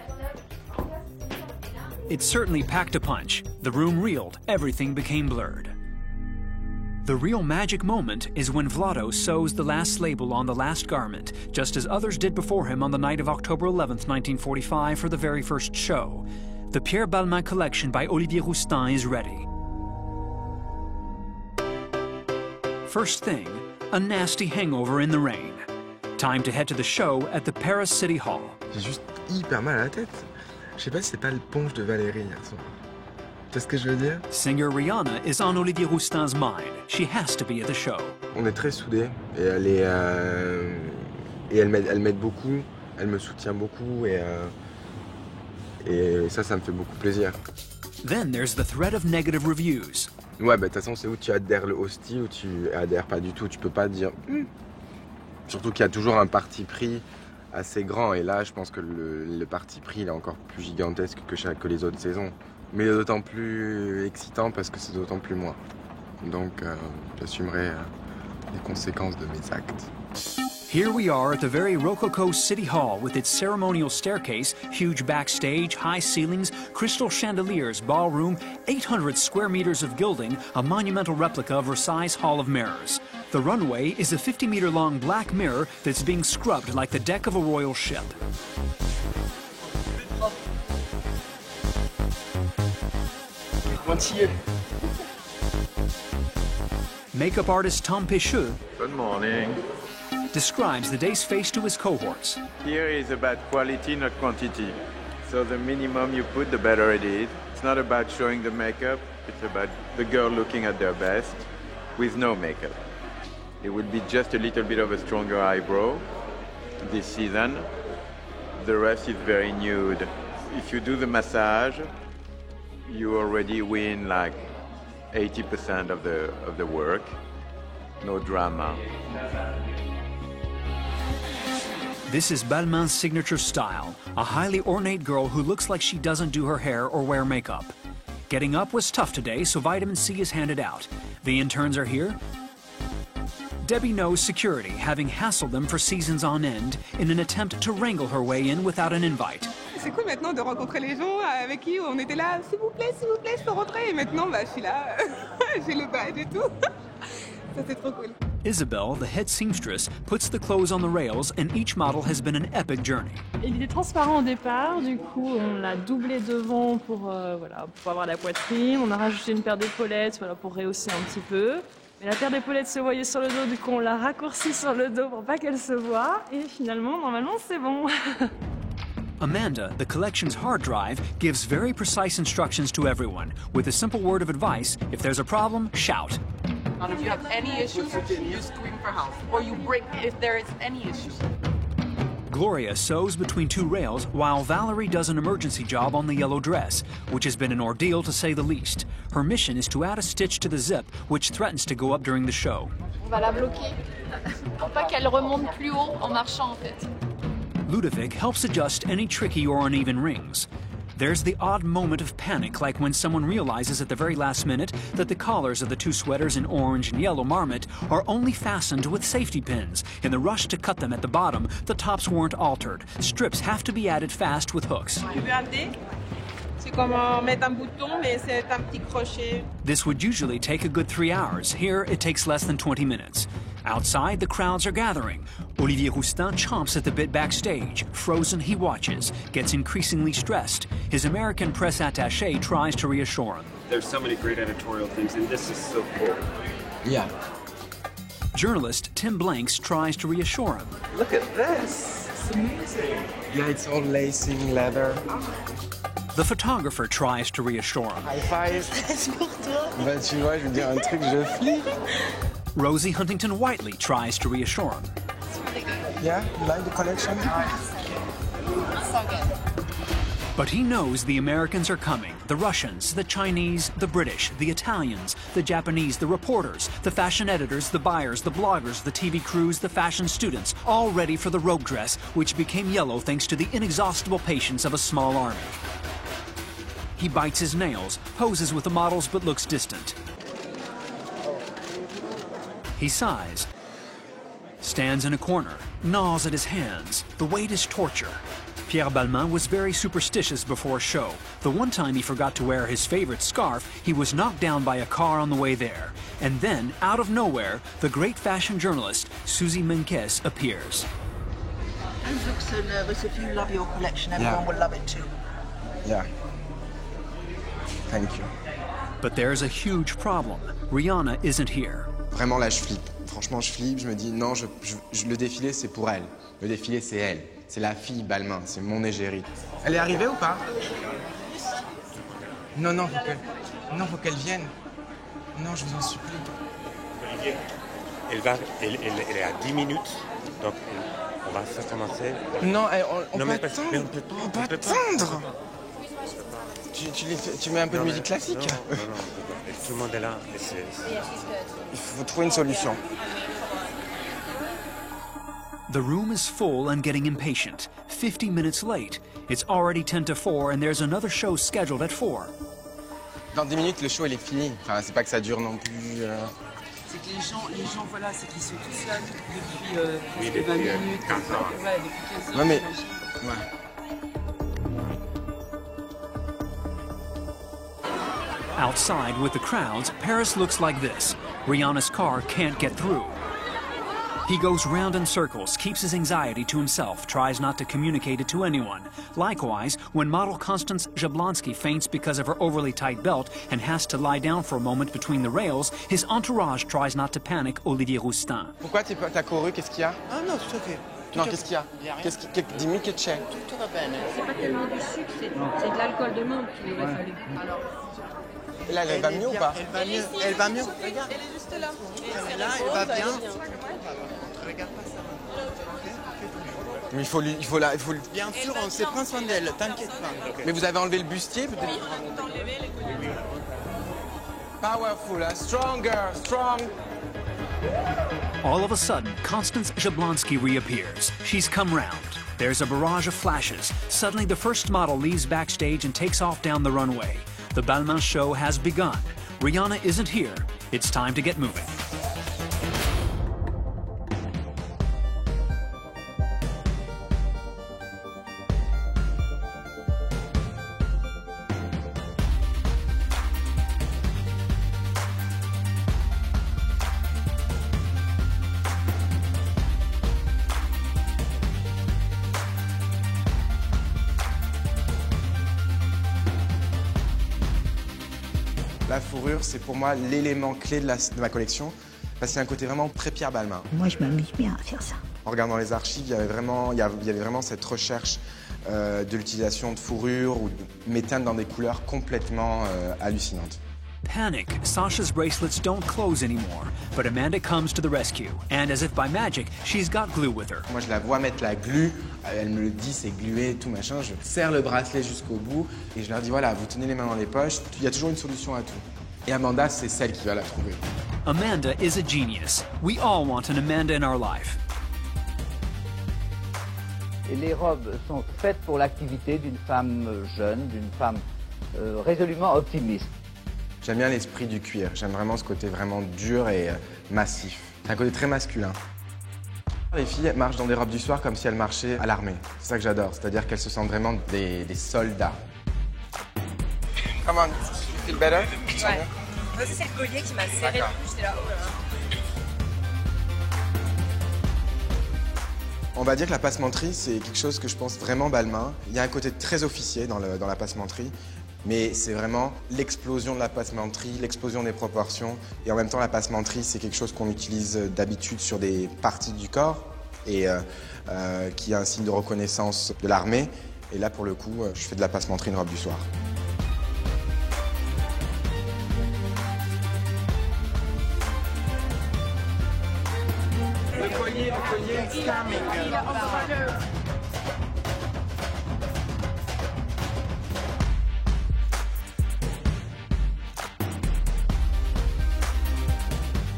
It certainly packed a punch. The room reeled. Everything became blurred. The real magic moment is when Vlado sews the last label on the last garment, just as others did before him on the night of October 11th, 1945 for the very first show. The Pierre Balmain collection by Olivier Roustin is ready. First thing, a nasty hangover in the rain. Time to head to the show at the Paris City Hall. J'ai juste hyper mal à la tête. Je sais pas si c'est pas le punch de Valérie hier soir. Tu sais ce que je veux dire? Singer Rihanna is on Olivier Roustin's mind. She has to be at the show. On est très soudés et elle m'aide beaucoup, elle me soutient beaucoup et ça me fait beaucoup plaisir. Then there's the threat of negative reviews. Ouais, bah de toute façon, c'est où tu adhères au style ou tu adhères pas du tout. Tu peux pas dire. Surtout qu'il y a toujours un parti pris assez grand et là, je pense que le parti pris il est encore plus gigantesque que les autres saisons. Mais d'autant plus excitant parce que c'est d'autant plus moi. Donc, j'assumerai les conséquences de mes actes. Here we are at the very rococo City Hall with its ceremonial staircase, huge backstage, high ceilings, crystal chandeliers, ballroom, 800 square meters of gilding, a monumental replica of Versailles Hall of Mirrors. The runway is a 50-meter-long black mirror that's being scrubbed like the deck of a royal ship. Makeup artist Tom Pécheux. Good morning. Describes the day's face to his cohorts. Here is about quality, not quantity. So the minimum you put, the better it is. It's not about showing the makeup, it's about the girl looking at their best with no makeup. It would be just a little bit of a stronger eyebrow this season. The rest is very nude. If you do the massage, you already win like 80% of the work. No drama. This is Balmain's signature style, a highly ornate girl who looks like she doesn't do her hair or wear makeup. Getting up was tough today, so vitamin C is handed out. The interns are here. Debbie knows security, having hassled them for seasons on end in an attempt to wrangle her way in without an invite. C'est cool maintenant de rencontrer les gens avec qui on était là, s'il vous plaît, je peux rentrer. Et maintenant, je suis là, j'ai le badge et tout. Ça, c'est trop cool. Isabel, the head seamstress, puts the clothes on the rails, and each model has been an epic journey. Il était transparent au départ, du coup on l'a doublé devant pour, voilà, pour avoir la poitrine. On a rajouté une paire d'épaulettes voilà, pour rehausser un petit peu. Mais la paire d'épaulettes se voyait sur le dos, du coup on l'a raccourcie sur le dos pour pas qu'elle se voie. Et finalement, normalement, c'est bon. Amanda, the collection's hard drive, gives very precise instructions to everyone. With a simple word of advice, if there's a problem, shout. And if you have any issues, you scream for help. Or you break if there is any issues. Gloria sews between two rails while Valerie does an emergency job on the yellow dress, which has been an ordeal to say the least. Her mission is to add a stitch to the zip, which threatens to go up during the show. On va la bloquer pour pas qu'elle remonte plus haut en marchant en fait. Ludovic helps adjust any tricky or uneven rings. There's the odd moment of panic, like when someone realizes at the very last minute that the collars of the two sweaters in orange and yellow marmot are only fastened with safety pins. In the rush to cut them at the bottom, the tops weren't altered. Strips have to be added fast with hooks. Tu veux un dé? C'est comme mettre un bouton, mais c'est un petit crochet. This would usually take a good 3 hours. Here, it takes less than 20 minutes. Outside, the crowds are gathering. Olivier Rousteing chomps at the bit backstage. Frozen, he watches, gets increasingly stressed. His American press attaché tries to reassure him. There's so many great editorial things, and this is so cool. Yeah. Journalist Tim Blanks tries to reassure him. Look at this. It's amazing. Yeah, it's all lacing leather. The photographer tries to reassure him. High five. Bah, tu vois, je veux dire un truc, je flippe. Rosie Huntington Whiteley tries to reassure him. Yeah, you like the collection? So good. But he knows the Americans are coming. The Russians, the Chinese, the British, the Italians, the Japanese, the reporters, the fashion editors, the buyers, the bloggers, the TV crews, the fashion students, all ready for the robe dress, which became yellow thanks to the inexhaustible patience of a small army. He bites his nails, poses with the models but looks distant. He sighs, stands in a corner, gnaws at his hands. The weight is torture. Pierre Balmain was very superstitious before a show. The one time he forgot to wear his favorite scarf, he was knocked down by a car on the way there. And then, out of nowhere, the great fashion journalist, Suzy Menkes, appears. Don't look so nervous. If you love your collection, everyone will love it too. Yeah. Thank you. But there's a huge problem. Rihanna isn't here. Vraiment, là, je flippe. Franchement, je flippe. Je me dis, non, le défilé, c'est pour elle. Le défilé, c'est elle. C'est la fille Balmain. C'est mon égérie. Elle est arrivée ou pas? Non, non, faut qu'elle vienne. Non, je vous en supplie. Olivier, elle est à 10 minutes. Donc, on va commencer. Non, on peut attendre. On peut attendre. Tu mets un peu de musique classique. Non. Tout le monde est là. Il faut trouver une solution. The room is full and getting impatient. 50 minutes late. It's already 10 to 4 and there's another show scheduled at 4. Dans 10 minutes, le show, il est fini. Enfin, c'est pas que ça dure non plus. C'est que les gens, voilà, c'est qu'ils sont tout seuls depuis 20 minutes. 15 ans. Ouais, depuis 15 ans. Non, mais... Ouais. Outside with the crowds, Paris looks like this. Rihanna's car can't get through. He goes round in circles, keeps his anxiety to himself, tries not to communicate it to anyone. Likewise, when model Constance Jablonski faints because of her overly tight belt and has to lie down for a moment between the rails, his entourage tries not to panic Olivier Rousteing. Pourquoi t'as couru? Qu'est-ce qu'il y a? Ah non, tout à fait. Non, qu'est-ce qu'il y a? Dis-moi que c'è. Tutto va bene. C'est pas tellement du sucre, c'est de l'alcool de menthe qu'il aurait fallu. Alors, Et là, elle va mieux ou pas? Elle va mieux. Elle est juste là. Là, elle va bien. Regarde pas ça. Mais il faut lui... Bien sûr, on sait prendre soin d'elle, t'inquiète pas. Mais vous avez enlevé le bustier peut-être? Powerful, stronger, strong. All of a sudden, Constance Jablonski reappears. She's come round. There's a barrage of flashes. Suddenly, the first model leaves backstage and takes off down the runway. The Balmain show has begun. Rihanna isn't here. It's time to get moving. La fourrure, c'est pour moi l'élément clé de ma collection, parce qu'il y a un côté vraiment très Pierre Balmain. Moi, je m'amuse bien à faire ça. En regardant les archives, il y avait vraiment cette recherche de l'utilisation de fourrure, mais teinte dans des couleurs complètement hallucinantes. Panic, Sasha's bracelets don't close anymore, but Amanda comes to the rescue, and as if by magic, she's got glue with her. Moi, je la vois mettre la glu, elle me le dit, c'est glué, tout machin, je serre le bracelet jusqu'au bout, et je leur dis, voilà, vous tenez les mains dans les poches, il y a toujours une solution à tout. Et Amanda, c'est celle qui va la trouver. Amanda is a genius. We all want an Amanda in our life. Et les robes sont faites pour l'activité d'une femme jeune, d'une femme résolument optimiste. J'aime bien l'esprit du cuir, j'aime vraiment ce côté vraiment dur et massif. C'est un côté très masculin. Les filles marchent dans des robes du soir comme si elles marchaient à l'armée. C'est ça que j'adore, c'est-à-dire qu'elles se sentent vraiment des soldats. Come on, you feel better? Ouais. Moi, c'est le collier qui m'a serré le plus, j'étais là, oh là là. On va dire que la passementerie, c'est quelque chose que je pense vraiment Balmain. Il y a un côté très officier dans la passementerie, mais c'est vraiment l'explosion de la passementerie, l'explosion des proportions. Et en même temps, la passementerie, c'est quelque chose qu'on utilise d'habitude sur des parties du corps et qui est un signe de reconnaissance de l'armée. Et là, pour le coup, je fais de la passementerie une robe du soir. Le collier,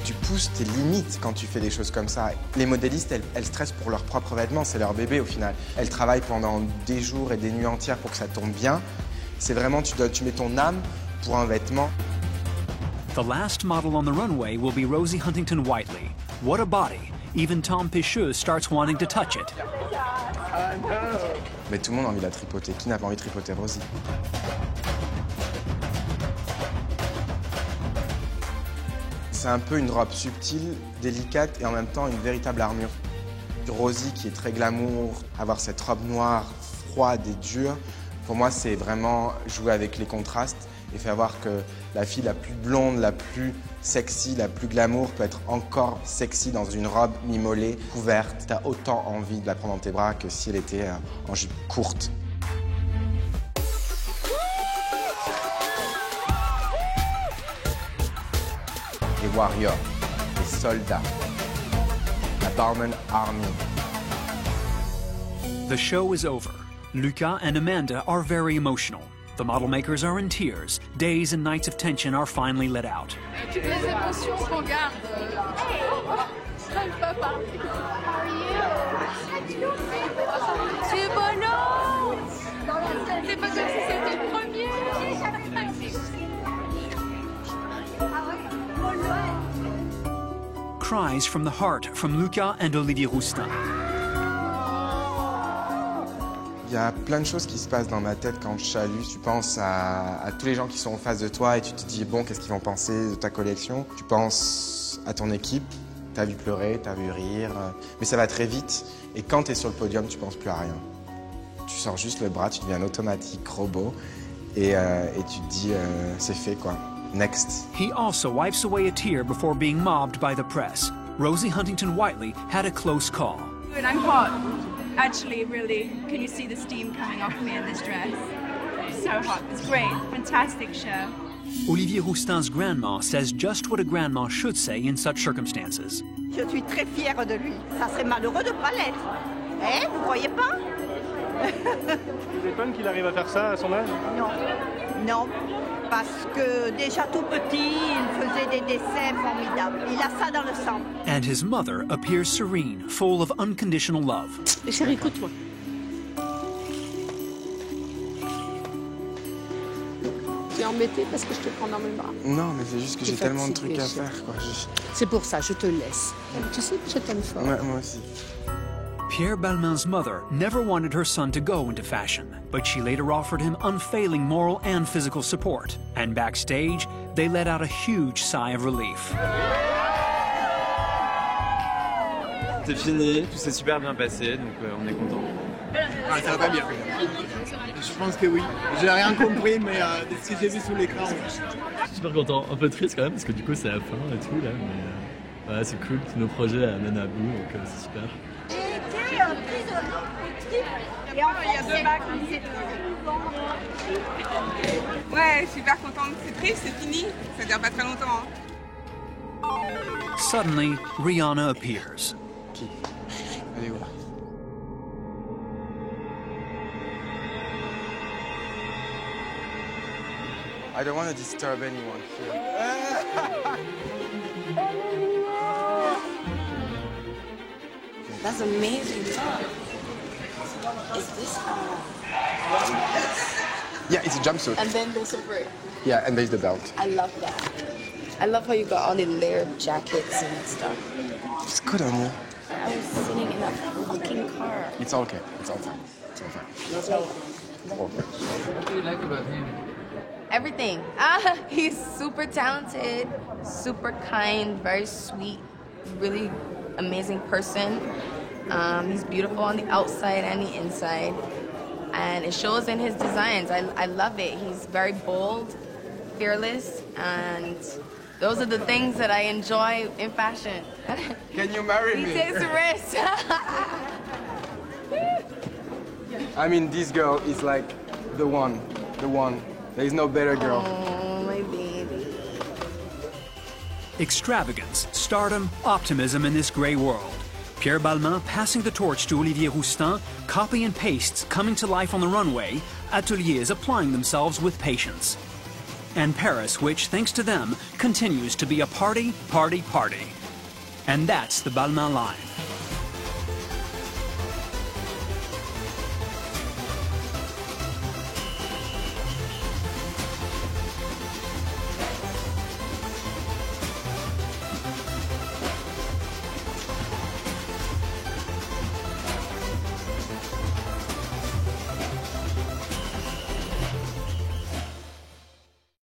Tu pousses tes limites quand tu fais des choses comme ça. Les modélistes, elles stressent pour leurs propres vêtements, c'est leur bébé au final. Elles travaillent pendant des jours et des nuits entières pour que ça tombe bien. C'est vraiment, tu mets ton âme pour un vêtement. The last model on the runway will be Rosie Huntington Whiteley. What a body. Even Tom Picheux starts wanting to touch it. Mais tout le monde a envie de la tripoter. Qui n'a pas envie de tripoter Rosie? C'est un peu une robe subtile, délicate et en même temps une véritable armure. Rosie qui est très glamour, avoir cette robe noire, froide et dure, pour moi c'est vraiment jouer avec les contrastes et faire voir que la fille la plus blonde, la plus sexy, la plus glamour peut être encore sexy dans une robe mi-mollée, couverte. T'as autant envie de la prendre dans tes bras que si elle était en jupe courte. Les warriors, les soldats, la Balmain Army. The show is over. Luca and Amanda are very emotional. The model makers are in tears. Days and nights of tension are finally let out. Toutes les émotions qu'on garde. J'arrive pas à parler. C'est bon, non. C'est pas comme si c'était le premier. Cries from the heart from Luca and Olivier Rousteing. Il y a plein de choses qui se passent dans ma tête quand je chalue. Tu penses à tous les gens qui sont en face de toi et tu te dis, bon, qu'est-ce qu'ils vont penser de ta collection? Tu penses à ton équipe, t'as vu pleurer, t'as vu rire, mais ça va très vite. Et quand t'es sur le podium, tu penses plus à rien. Tu sors juste le bras, tu deviens un automatique robot et tu te dis, c'est fait quoi. Next. He also wipes away a tear before being mobbed by the press. Rosie Huntington Whiteley had a close call. And I'm hot. Actually, really, can you see the steam coming off me in this dress? So hot. It's great. Fantastic show. Olivier Rousteing's grandma says just what a grandma should say in such circumstances. Je suis très fière de lui. Ça serait malheureux de ne pas l'être. Eh, vous croyez pas? Tu étonnes qu'il arrive à faire ça à son âge? Non. Non. Parce que déjà tout petit, il faisait des dessins formidables. Il a ça dans le sang. And his mother appears serene, full of unconditional love. Chérie, écoute-moi. Tu es embêtée parce que je te prends dans mes bras. Non, mais c'est juste que j'ai tellement de trucs à faire, quoi. C'est pour ça, je te laisse. Tu sais que je t'aime fort. Ouais, moi aussi. Pierre Balmain's mother never wanted her son to go into fashion, but she later offered him unfailing moral and physical support. And backstage, they let out a huge sigh of relief. C'est fini, tout s'est super bien passé, donc on est content. Ah, ça va pas bien. Je pense que oui. J'ai rien compris, mais de ce que j'ai vu sous l'écran, oui. Je suis super content, un peu triste quand même, parce que du coup c'est la fin et tout là, mais ouais, c'est cool, tous nos projets amènent à bout, donc c'est super. J'ai été prisonnier et en fait, il y a 2 bacs. Ouais, super contente. C'est triste, c'est fini. Ça dure pas très longtemps. Suddenly, Rihanna appears. Elle est où? I don't want to disturb anyone here. That's amazing. Is this Yeah, it's a jumpsuit. And then there's a break. Yeah, and there's the belt. I love that. I love how you got all the layered jackets and stuff. It's good on you. I was sitting in a fucking car. It's okay. It's all fine. It's all fine. What do you like about him? Everything. He's super talented, super kind, very sweet, really amazing person. He's beautiful on the outside and the inside. And it shows in his designs. I love it. He's very bold, fearless, and those are the things that I enjoy in fashion. Can you marry me? He takes risks. I mean, this girl is like the one. There is no better girl. Oh, my baby. Extravagance, stardom, optimism in this grey world. Pierre Balmain passing the torch to Olivier Rousteing, copy and pastes coming to life on the runway, ateliers applying themselves with patience. And Paris, which, thanks to them, continues to be a party. And that's the Balmain line.